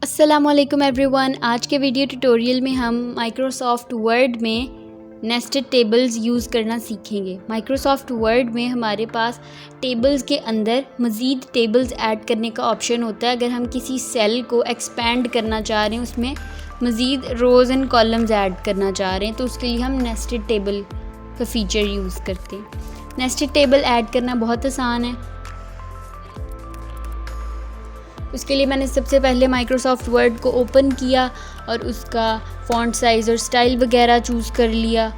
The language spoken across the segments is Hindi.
अस्सलामुअलैकुम एवरीवन। आज के वीडियो ट्यूटोरियल में हम माइक्रोसॉफ्ट वर्ड में नेस्टेड टेबल्स यूज़ करना सीखेंगे। माइक्रोसॉफ्ट वर्ड में हमारे पास टेबल्स के अंदर मज़ीद टेबल्स ऐड करने का ऑप्शन होता है। अगर हम किसी सेल को एक्सपेंड करना चाह रहे हैं, उसमें मज़ीद रोज़ एंड कॉलम्स ऐड करना चाह रहे हैं, तो उसके लिए हम नेस्टेड टेबल का फ़ीचर यूज़ करते हैं। नेस्टेड टेबल ऐड करना बहुत आसान है। उसके लिए मैंने सबसे पहले माइक्रोसॉफ्ट वर्ड को ओपन किया और उसका फ़ॉन्ट साइज़ और स्टाइल वगैरह चूज़ कर लिया।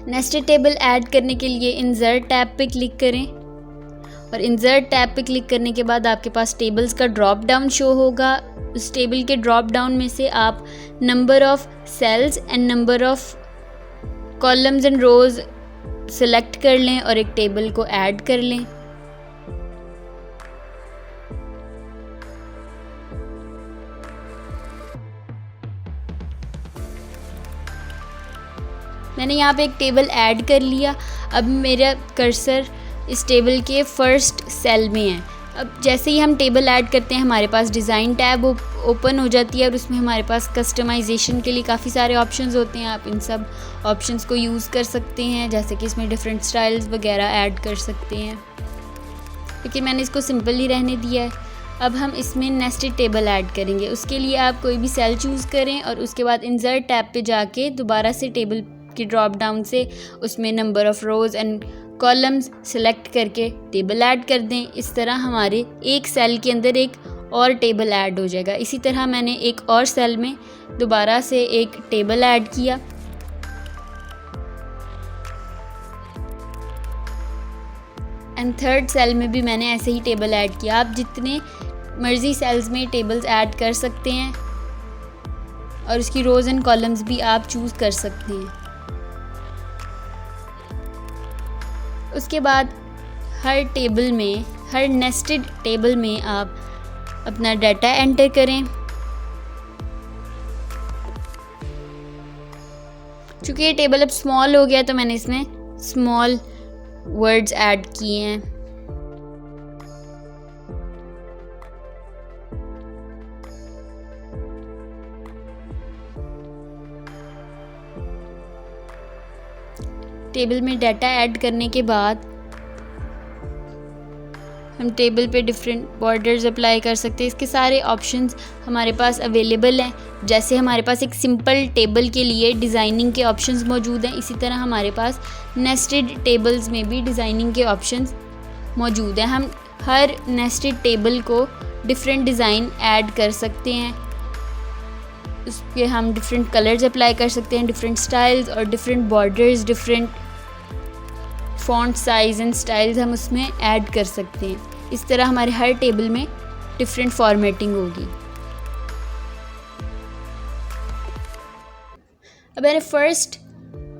नेस्टेड टेबल ऐड करने के लिए इंसर्ट टैब पे क्लिक करें और इंसर्ट टैब पे क्लिक करने के बाद आपके पास टेबल्स का ड्रॉप डाउन शो होगा। उस टेबल के ड्रॉप डाउन में से आप number of cells and number of columns and rows select कर लें और एक टेबल को ऐड कर लें। मैंने यहाँ पे एक टेबल ऐड कर लिया। अब मेरा कर्सर इस टेबल के फर्स्ट सेल में है। अब जैसे ही हम टेबल ऐड करते हैं, हमारे पास डिज़ाइन टैब ओपन हो जाती है और उसमें हमारे पास कस्टमाइजेशन के लिए काफ़ी सारे ऑप्शंस होते हैं। आप इन सब ऑप्शंस को यूज़ कर सकते हैं, जैसे कि इसमें डिफरेंट स्टाइल्स वगैरह ऐड कर सकते हैं, लेकिन मैंने इसको सिंपल ही रहने दिया है। अब हम इसमें नेस्टेड टेबल ऐड करेंगे। उसके लिए आप कोई भी सेल चूज़ करें और उसके बाद इंसर्ट टैब पे जाके दोबारा से टेबल की ड्रॉप डाउन से उसमें number of rows and columns select करके टेबल ऐड कर दें। इस तरह हमारे एक सेल के अंदर एक और टेबल ऐड हो जाएगा। इसी तरह मैंने एक और सेल में दोबारा से एक टेबल ऐड किया। एंड थर्ड सेल में भी मैंने ऐसे ही टेबल ऐड किया। आप जितने मर्ज़ी सेल्स में टेबल्स ऐड कर सकते हैं और उसकी रोज़ एंड कॉलम्स भी आप चूज़ कर सकते हैं। उसके बाद हर टेबल में, हर नेस्टेड टेबल में आप अपना डाटा एंटर करें। चूँकि ये टेबल अब स्मॉल हो गया तो मैंने इसमें स्मॉल वर्ड्स ऐड किए हैं। टेबल में डाटा ऐड करने के बाद हम टेबल पे डिफरेंट बॉर्डर्स अप्लाई कर सकते हैं। इसके सारे ऑप्शंस हमारे पास अवेलेबल हैं। जैसे हमारे पास एक सिंपल टेबल के लिए डिज़ाइनिंग के ऑप्शंस मौजूद हैं, इसी तरह हमारे पास नेस्टेड टेबल्स में भी डिज़ाइनिंग के ऑप्शंस मौजूद हैं। हम हर नेस्टेड टेबल को डिफरेंट डिज़ाइन ऐड कर सकते हैं। उसके हम डिफरेंट कलर्स अप्लाई कर सकते हैं, डिफरेंट स्टाइल्स और different borders, different font size and styles हम उसमें ऐड कर सकते हैं। इस तरह हमारे हर टेबल में डिफरेंट फॉर्मेटिंग होगी। अब मैंने फर्स्ट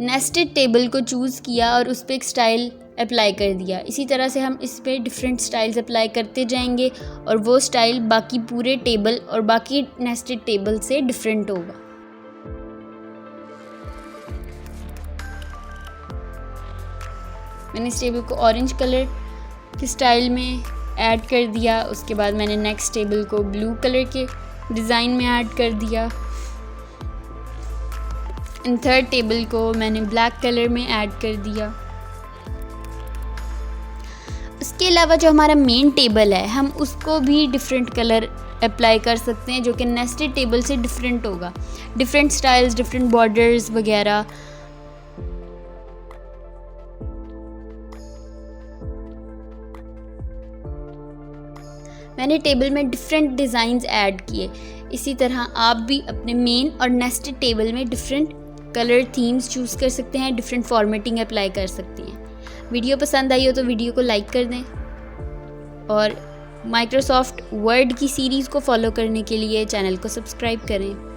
नेस्टेड टेबल को चूज़ किया और उस पर एक स्टाइल अप्लाई कर दिया। इसी तरह से हम इस पर डिफरेंट स्टाइल्स अप्लाई करते जाएंगे और वो स्टाइल बाकी पूरे टेबल और बाकी नेस्टेड टेबल से डिफरेंट होगा। मैंने इस टेबल को ऑरेंज कलर के स्टाइल में ऐड कर दिया। उसके बाद मैंने नेक्स्ट टेबल को ब्लू कलर के डिज़ाइन में ऐड कर दिया। एंड थर्ड टेबल को मैंने ब्लैक कलर में ऐड कर दिया। उसके अलावा जो हमारा मेन टेबल है, हम उसको भी डिफरेंट कलर अप्लाई कर सकते हैं, जो कि नेस्टेड टेबल से डिफरेंट होगा। डिफरेंट स्टाइल्स, डिफरेंट बॉर्डर्स वगैरह। मैंने टेबल में डिफरेंट डिज़ाइंस ऐड किए। इसी तरह आप भी अपने मेन और नेस्टेड टेबल में डिफरेंट कलर थीम्स चूज़ कर सकते हैं, डिफरेंट फॉर्मेटिंग अप्लाई कर सकते हैं। वीडियो पसंद आई हो तो वीडियो को लाइक कर दें और माइक्रोसॉफ्ट वर्ड की सीरीज़ को फॉलो करने के लिए चैनल को सब्सक्राइब करें।